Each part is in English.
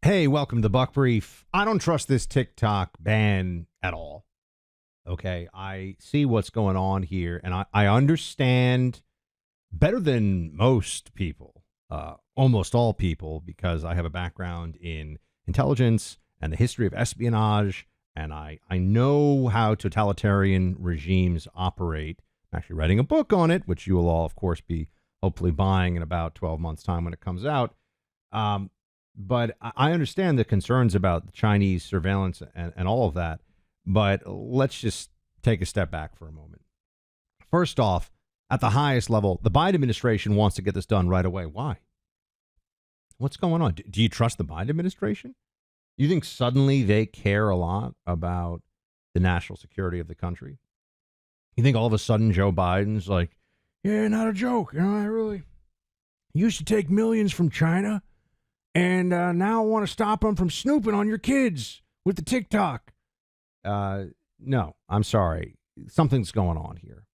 Hey, welcome to the Buck Brief. I don't trust this TikTok ban at all. Okay, I see what's going on here, and I understand better than most people, almost all people, because I have a background in intelligence and the history of espionage, and I know how totalitarian regimes operate. I'm actually writing a book on it, which you will all, of course, be hopefully buying in about 12 months' time when it comes out. But I understand the concerns about the Chinese surveillance and all of that. But let's just take a step back for a moment. First off, at the highest level, the Biden administration wants to get this done right away. Why? What's going on? Do you trust the Biden administration? You think suddenly they care a lot about the national security of the country? You think all of a sudden Joe Biden's like, yeah, not a joke. You know, I really used to take millions from China. And now I want to stop them from snooping on your kids with the TikTok. No, I'm sorry. Something's going on here.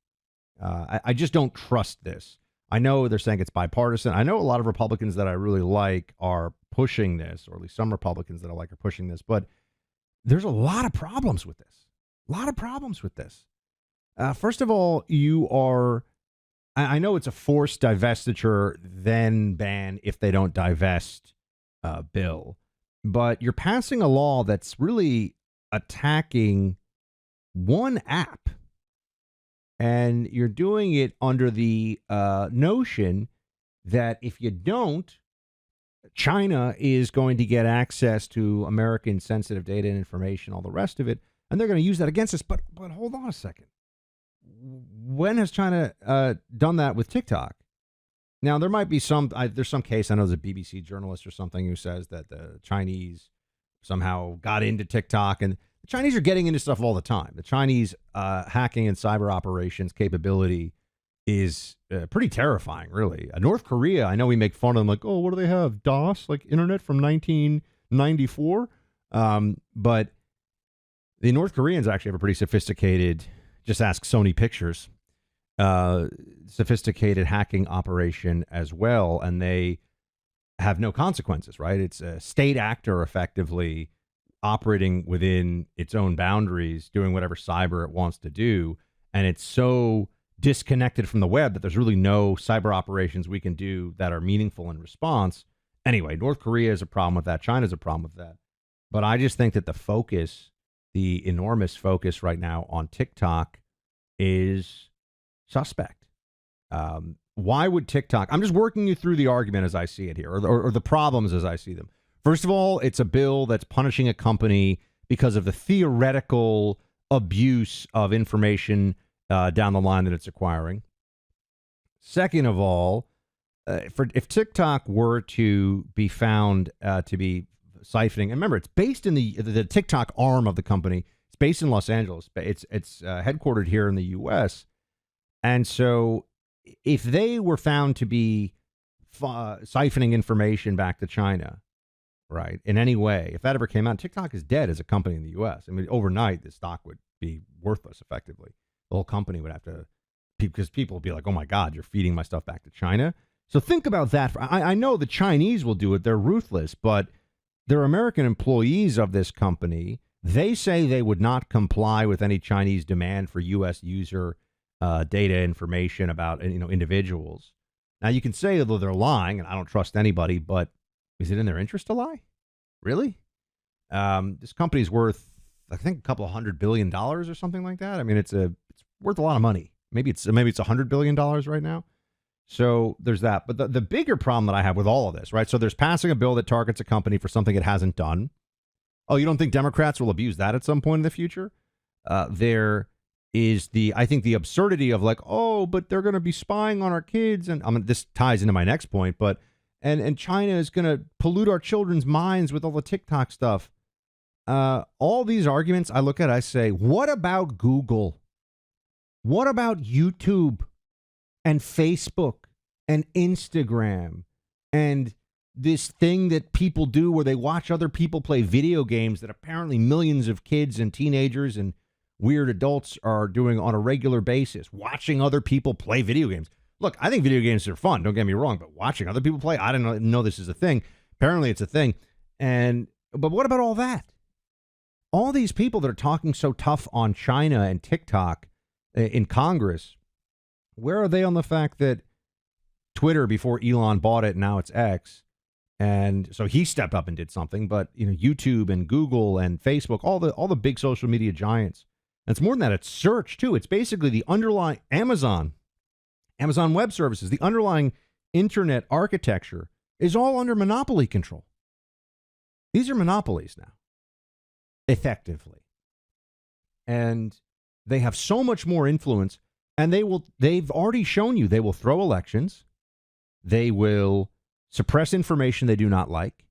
I just don't trust this. I know they're saying it's bipartisan. I know a lot of Republicans that I really like are pushing this, or at least some Republicans that I like are pushing this. But there's a lot of problems with this. First of all, I know it's a forced divestiture, then ban if they don't divest. Bill, but you're passing a law that's really attacking one app, and you're doing it under the notion that if you don't, China is going to get access to American sensitive data and information, all the rest of it, and they're going to use that against us. But hold on a second. When has China done that with TikTok? Now, there might be there's some case, I know there's a BBC journalist or something who says that the Chinese somehow got into TikTok, and the Chinese are getting into stuff all the time. The Chinese hacking and cyber operations capability is pretty terrifying, really. North Korea, I know we make fun of them, like, oh, what do they have? DOS, like internet from 1994? But the North Koreans actually have a pretty sophisticated, just ask Sony Pictures, sophisticated hacking operation as well, and they have no consequences, right? It's a state actor effectively operating within its own boundaries, doing whatever cyber it wants to do, and it's so disconnected from the web that there's really no cyber operations we can do that are meaningful in response. Anyway, North Korea is a problem with that. China's a problem with that. But I just think that the enormous focus right now on TikTok is suspect. Why would TikTok? I'm just working you through the argument as I see it here, or the problems as I see them. First of all, it's a bill that's punishing a company because of the theoretical abuse of information down the line that it's acquiring. Second of all, if TikTok were to be found to be siphoning, and remember, it's based in the TikTok arm of the company. It's based in Los Angeles. It's headquartered here in the U.S. And so if they were found to be siphoning information back to China, right, in any way, if that ever came out, TikTok is dead as a company in the U.S. I mean, overnight, the stock would be worthless, effectively. The whole company would have to, because people would be like, oh, my God, you're feeding my stuff back to China. So think about that. I know the Chinese will do it. They're ruthless, but they're American employees of this company. They say they would not comply with any Chinese demand for U.S. user data information about individuals. Now, you can say, although they're lying, and I don't trust anybody, but is it in their interest to lie? Really? This company's worth, I think, a couple $100 billion or something like that. I mean, it's worth a lot of money. Maybe it's $100 billion right now. So there's that. But the bigger problem that I have with all of this, right? So there's passing a bill that targets a company for something it hasn't done. Oh, you don't think Democrats will abuse that at some point in the future? There is I think the absurdity of like, oh, but they're going to be spying on our kids. And this ties into my next point, but and China is going to pollute our children's minds with all the TikTok stuff. All these arguments I look at, I say, what about Google? What about YouTube and Facebook and Instagram and this thing that people do where they watch other people play video games that apparently millions of kids and teenagers and weird adults are doing on a regular basis, watching other people play video games. Look, I think video games are fun, don't get me wrong, but watching other people play, I didn't know this is a thing. Apparently it's a thing. But what about all that? All these people that are talking so tough on China and TikTok in Congress, where are they on the fact that Twitter, before Elon bought it, now it's X, and so he stepped up and did something, but YouTube and Google and Facebook, all the big social media giants, and it's more than that, it's search too. It's basically the underlying Amazon Web Services, the underlying internet architecture is all under monopoly control. These are monopolies now, effectively. And they have so much more influence, and they've already shown you they will throw elections. They will suppress information they do not like.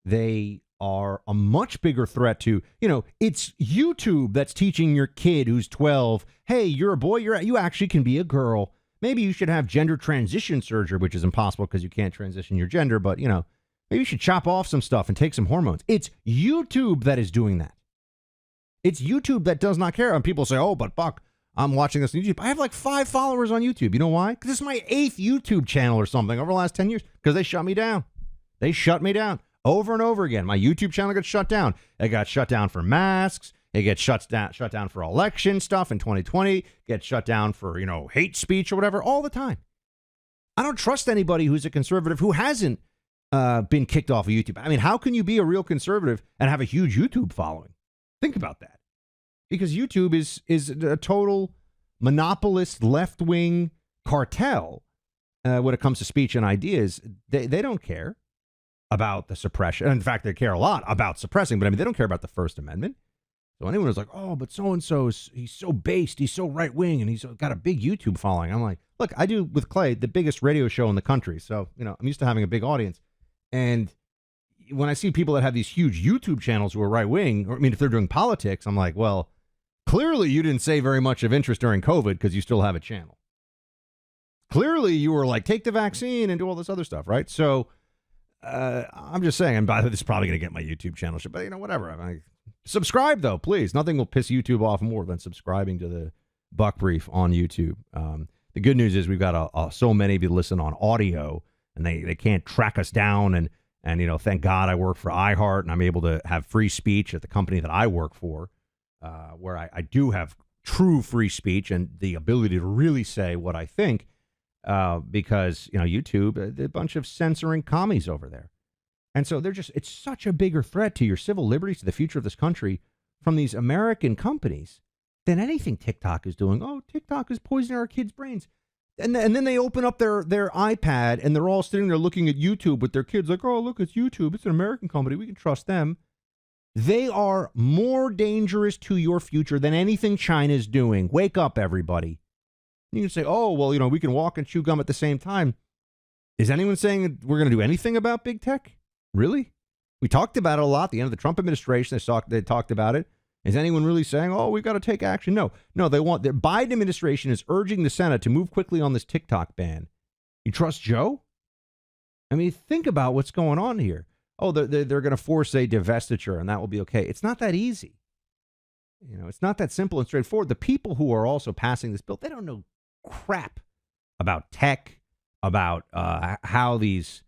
They are a much bigger threat to, it's YouTube that's teaching your kid who's 12, hey, you're a boy, you actually can be a girl. Maybe you should have gender transition surgery, which is impossible because you can't transition your gender, but, maybe you should chop off some stuff and take some hormones. It's YouTube that is doing that. It's YouTube that does not care. And people say, oh, but Buck, I'm watching this on YouTube. I have like 5 followers on YouTube. You know why? Because this is my 8th YouTube channel or something over the last 10 years because they shut me down. They shut me down over and over again. My YouTube channel got shut down. It got shut down for masks. It gets shut down for election stuff in 2020. Gets shut down for, hate speech or whatever all the time. I don't trust anybody who's a conservative who hasn't been kicked off of YouTube. I mean, how can you be a real conservative and have a huge YouTube following? Think about that. Because YouTube is a total monopolist left-wing cartel when it comes to speech and ideas. They don't care about the suppression. In fact, they care a lot about suppressing, but I mean, they don't care about the First Amendment. So anyone who's like, oh, but so-and-so, he's so based, he's so right-wing, and he's got a big YouTube following. I'm like, look, I do with Clay the biggest radio show in the country. So, I'm used to having a big audience. And when I see people that have these huge YouTube channels who are right-wing, or if they're doing politics, I'm like, well, clearly you didn't say very much of interest during COVID because you still have a channel. Clearly you were like, take the vaccine and do all this other stuff, right? So I'm just saying, and by the way, this is probably going to get my YouTube channel, but whatever. Subscribe, though, please. Nothing will piss YouTube off more than subscribing to the Buck Brief on YouTube. The good news is we've got so many of you listen on audio, and they can't track us down. And thank God I work for iHeart, and I'm able to have free speech at the company that I work for, where I do have true free speech and the ability to really say what I think, because, YouTube, a bunch of censoring commies over there. And so it's such a bigger threat to your civil liberties, to the future of this country from these American companies than anything TikTok is doing. Oh, TikTok is poisoning our kids' brains. And then they open up their iPad and they're all sitting there looking at YouTube with their kids like, oh, look, it's YouTube. It's an American company. We can trust them. They are more dangerous to your future than anything China's doing. Wake up, everybody. You can say, oh, well, we can walk and chew gum at the same time. Is anyone saying that we're going to do anything about big tech? Really? We talked about it a lot. At the end of the Trump administration, they talked about it. Is anyone really saying, oh, we've got to take action? No, the Biden administration is urging the Senate to move quickly on this TikTok ban. You trust Joe? I mean, think about what's going on here. Oh, they're going to force a divestiture and that will be okay. It's not that easy. It's not that simple and straightforward. The people who are also passing this bill, they don't know crap about tech, about how these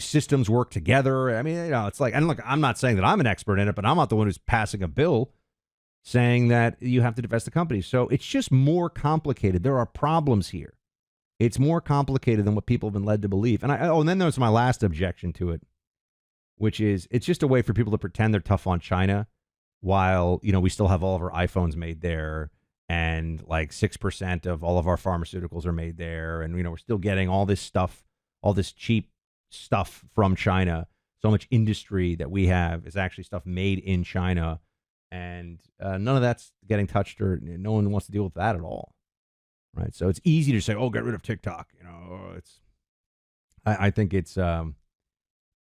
systems work together. I mean, it's like, and look, I'm not saying that I'm an expert in it, but I'm not the one who's passing a bill saying that you have to divest the company. So it's just more complicated. There are problems here. It's more complicated than what people have been led to believe. And then there's my last objection to it, which is it's just a way for people to pretend they're tough on China while, we still have all of our iPhones made there and like 6% of all of our pharmaceuticals are made there. And, we're still getting all this stuff, all this cheap stuff from China. So much industry that we have is actually stuff made in China, and none of that's getting touched, or no one wants to deal with that at all, right? So it's easy to say, oh, get rid of TikTok. I think it's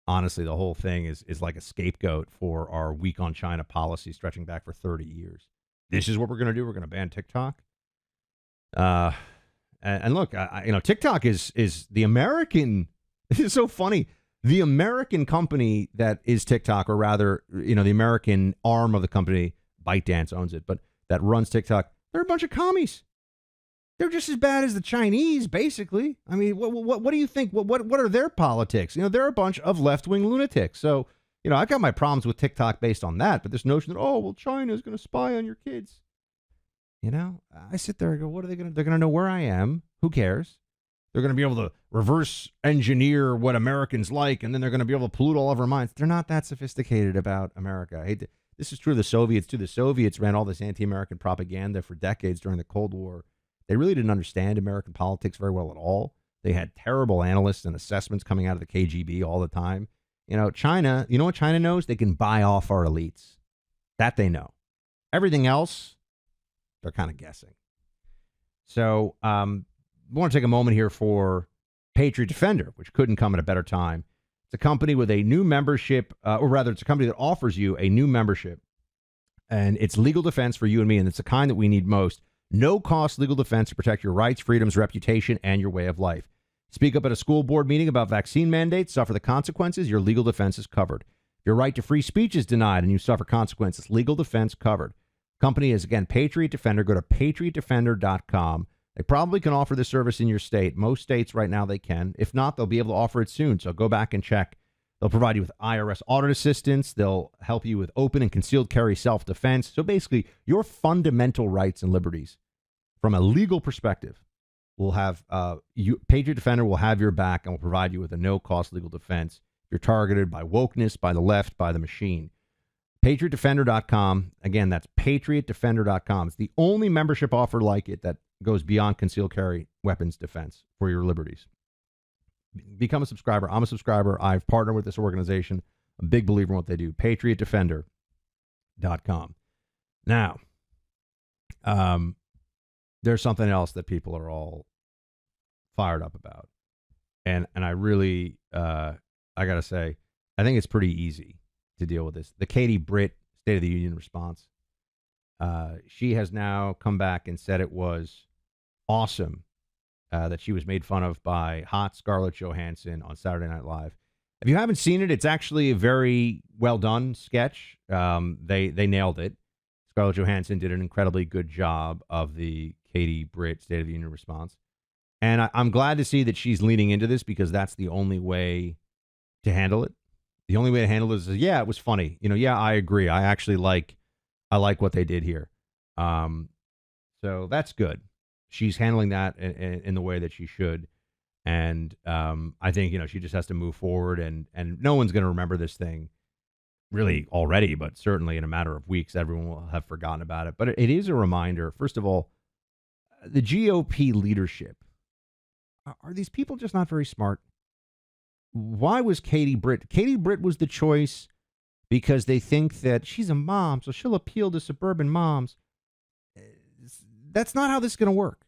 honestly, the whole thing is like a scapegoat for our weak on China policy stretching back for 30 years. This is what we're going to do. We're going to ban TikTok. And look, TikTok is the American. This is so funny. The American company that is TikTok, or rather, the American arm of the company, ByteDance owns it, but that runs TikTok, they're a bunch of commies. They're just as bad as the Chinese, basically. I mean, what do you think? What are their politics? They're a bunch of left-wing lunatics. So, I got my problems with TikTok based on that. But this notion that, oh, well, China's going to spy on your kids. I sit there and go, what are they going to? They're going to know where I am. Who cares? They're going to be able to reverse engineer what Americans like, and then they're going to be able to pollute all of our minds. They're not that sophisticated about America. This is true of the Soviets, too. The Soviets ran all this anti-American propaganda for decades during the Cold War. They really didn't understand American politics very well at all. They had terrible analysts and assessments coming out of the KGB all the time. China, you know what China knows? They can buy off our elites. That they know. Everything else, they're kind of guessing. So, I want to take a moment here for Patriot Defender, which couldn't come at a better time. It's a company with a new membership, or rather, it's a company that offers you a new membership, and it's legal defense for you and me, and it's the kind that we need most. No-cost legal defense to protect your rights, freedoms, reputation, and your way of life. Speak up at a school board meeting about vaccine mandates, suffer the consequences, your legal defense is covered. Your right to free speech is denied and you suffer consequences, legal defense covered. Company is, again, Patriot Defender. Go to patriotdefender.com. They probably can offer this service in your state. Most states right now they can. If not, they'll be able to offer it soon, so go back and check. They'll provide you with IRS audit assistance. They'll help you with open and concealed carry self-defense. So basically, your fundamental rights and liberties from a legal perspective will have Patriot Defender will have your back and will provide you with a no-cost legal defense. If you're targeted by wokeness, by the left, by the machine. PatriotDefender.com. Again, that's PatriotDefender.com. It's the only membership offer like it that goes beyond concealed carry weapons defense for your liberties. Become a subscriber. I'm a subscriber. I've partnered with this organization. I'm a big believer in what they do. PatriotDefender.com. Now, there's something else that people are all fired up about. And I really, I got to say, I think it's pretty easy to deal with this. The Katie Brit State of the Union response. She has now come back and said it was awesome that she was made fun of by hot Scarlett Johansson on Saturday Night Live. If you haven't seen it, it's actually a very well done sketch. They nailed it. Scarlett Johansson did an incredibly good job of the Katie Brit State of the Union response. And I'm glad to see that she's leaning into this because that's the only way to handle it. The only way to handle it is, yeah, it was funny. Yeah, I agree. I like what they did here. So that's good. She's handling that in the way that she should. And I think, she just has to move forward and no one's going to remember this thing really already, but certainly in a matter of weeks, everyone will have forgotten about it. But it is a reminder, first of all, the GOP leadership. Are these people just not very smart? Why was Katie Brit? Katie Brit was the choice because they think that she's a mom, so she'll appeal to suburban moms. That's not how this is going to work.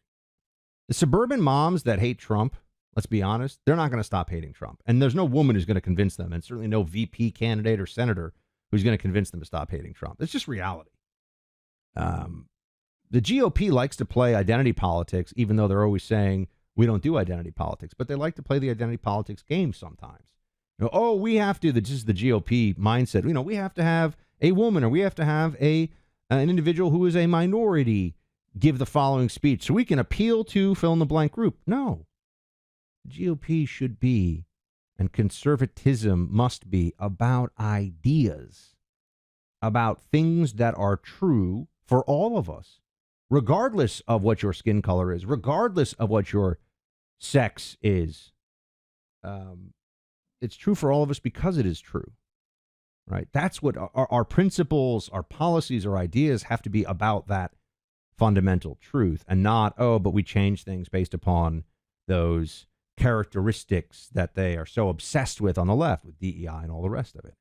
The suburban moms that hate Trump, let's be honest, they're not going to stop hating Trump. And there's no woman who's going to convince them, and certainly no VP candidate or senator who's going to convince them to stop hating Trump. It's just reality. The GOP likes to play identity politics, even though they're always saying, we don't do identity politics, but they like to play the identity politics game sometimes. We have to, this is the GOP mindset. We have to have a woman or we have to have an individual who is a minority give the following speech so we can appeal to fill in the blank group. No. GOP should be, and conservatism must be, about ideas, about things that are true for all of us, regardless of what your skin color is, regardless of what your sex is. It's true for all of us because it is true, right? That's what our principles, our policies, our ideas have to be about, that fundamental truth, and not, but we change things based upon those characteristics that they are so obsessed with on the left, with DEI and all the rest of it.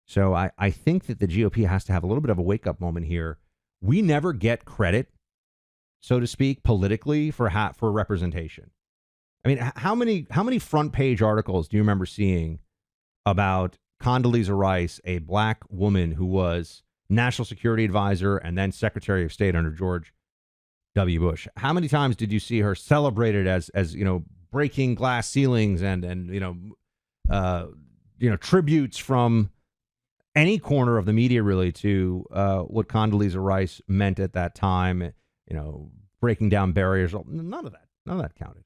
So I think that the GOP has to have a little bit of a wake-up moment here. We never get credit, so to speak, politically for representation. I mean, how many front page articles do you remember seeing about Condoleezza Rice, a black woman who was national security advisor and then Secretary of State under George W. Bush? How many times did you see her celebrated as breaking glass ceilings and tributes from any corner of the media really to what Condoleezza Rice meant at that time? breaking down barriers. None of that counted.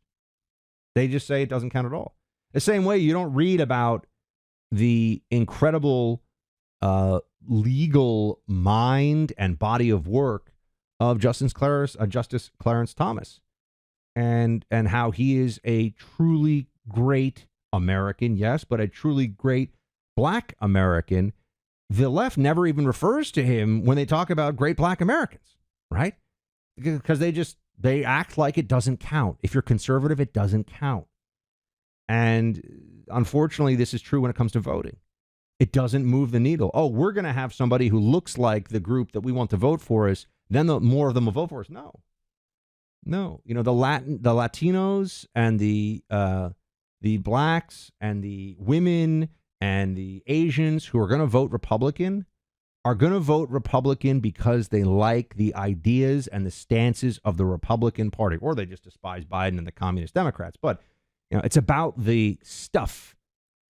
They just say it doesn't count at all. The same way you don't read about the incredible legal mind and body of work of Justice Clarence Thomas, and how he is a truly great American, yes, but a truly great Black American. The left never even refers to him when they talk about great Black Americans, right? Because they act like it doesn't count. If you're conservative, it doesn't count. And unfortunately, this is true when it comes to voting. It doesn't move the needle. Oh, we're going to have somebody who looks like the group that we want to vote for us. Then more of them will vote for us. No. You know, the Latinos and the blacks and the women and the Asians who are going to vote Republican are going to vote Republican because they like the ideas and the stances of the Republican Party, or they just despise Biden and the Communist Democrats. But you know, it's about the stuff.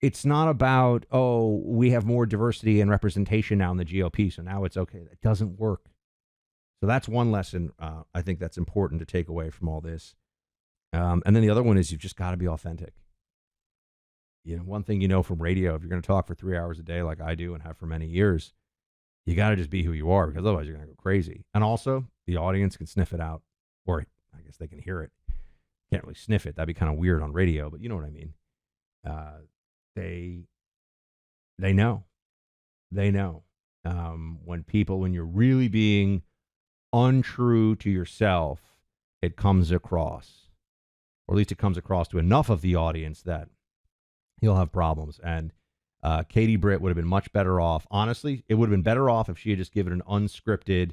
It's not about, oh, we have more diversity and representation now in the GOP, so now it's okay. It doesn't work. So that's one lesson I think that's important to take away from all this. And then the other one is you've just got to be authentic. You know, one thing you know from radio, if you're going to talk for 3 hours a day like I do and have for many years, you got to just be who you are, because otherwise you're going to go crazy. And also, the audience can sniff it out, or I guess they can hear it. Can't really sniff it. That'd be kind of weird on radio, but you know what I mean. They know. They know. When you're really being untrue to yourself, it comes across, or at least it comes across to enough of the audience that you'll have problems. And Katie Britt would have been much better off. Honestly, it would have been better off if she had just given an unscripted,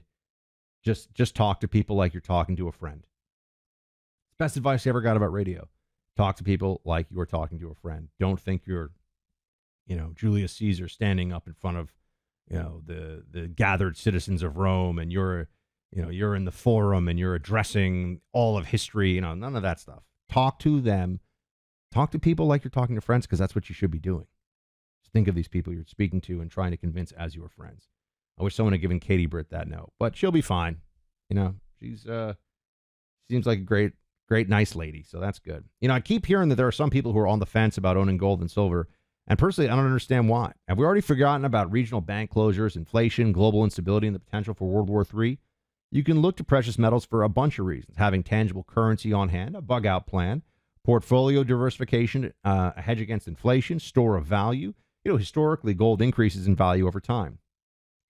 just talk to people like you're talking to a friend. Best advice I ever got about radio. Talk to people like you are talking to a friend. Don't think you're, Julius Caesar standing up in front of, the gathered citizens of Rome, and you're in the forum and you're addressing all of history, none of that stuff. Talk to them. Talk to people like you're talking to friends, because that's what you should be doing. Just think of these people you're speaking to and trying to convince as your friends. I wish someone had given Katie Britt that note, but she'll be fine. She's seems like a great, nice lady, so that's good. I keep hearing that there are some people who are on the fence about owning gold and silver, and personally, I don't understand why. Have we already forgotten about regional bank closures, inflation, global instability, and the potential for World War III? You can look to precious metals for a bunch of reasons: having tangible currency on hand, a bug-out plan, portfolio diversification, a hedge against inflation, store of value. Historically, gold increases in value over time.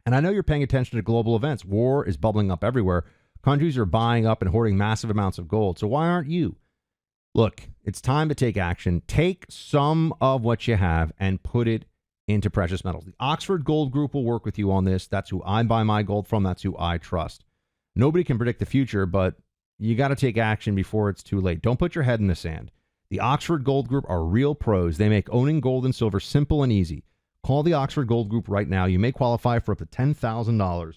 And I know you're paying attention to global events. War is bubbling up everywhere. Countries are buying up and hoarding massive amounts of gold. So why aren't you? Look, it's time to take action. Take some of what you have and put it into precious metals. The Oxford Gold Group will work with you on this. That's who I buy my gold from. That's who I trust. Nobody can predict the future, but you got to take action before it's too late. Don't put your head in the sand. The Oxford Gold Group are real pros. They make owning gold and silver simple and easy. Call the Oxford Gold Group right now. You may qualify for up to $10,000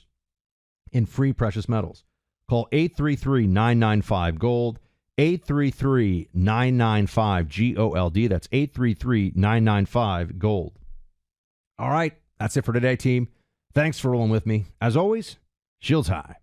in free precious metals. Call 833-995-GOLD, 833-995-GOLD. That's 833-995-GOLD. All right, that's it for today, team. Thanks for rolling with me. As always, shields high.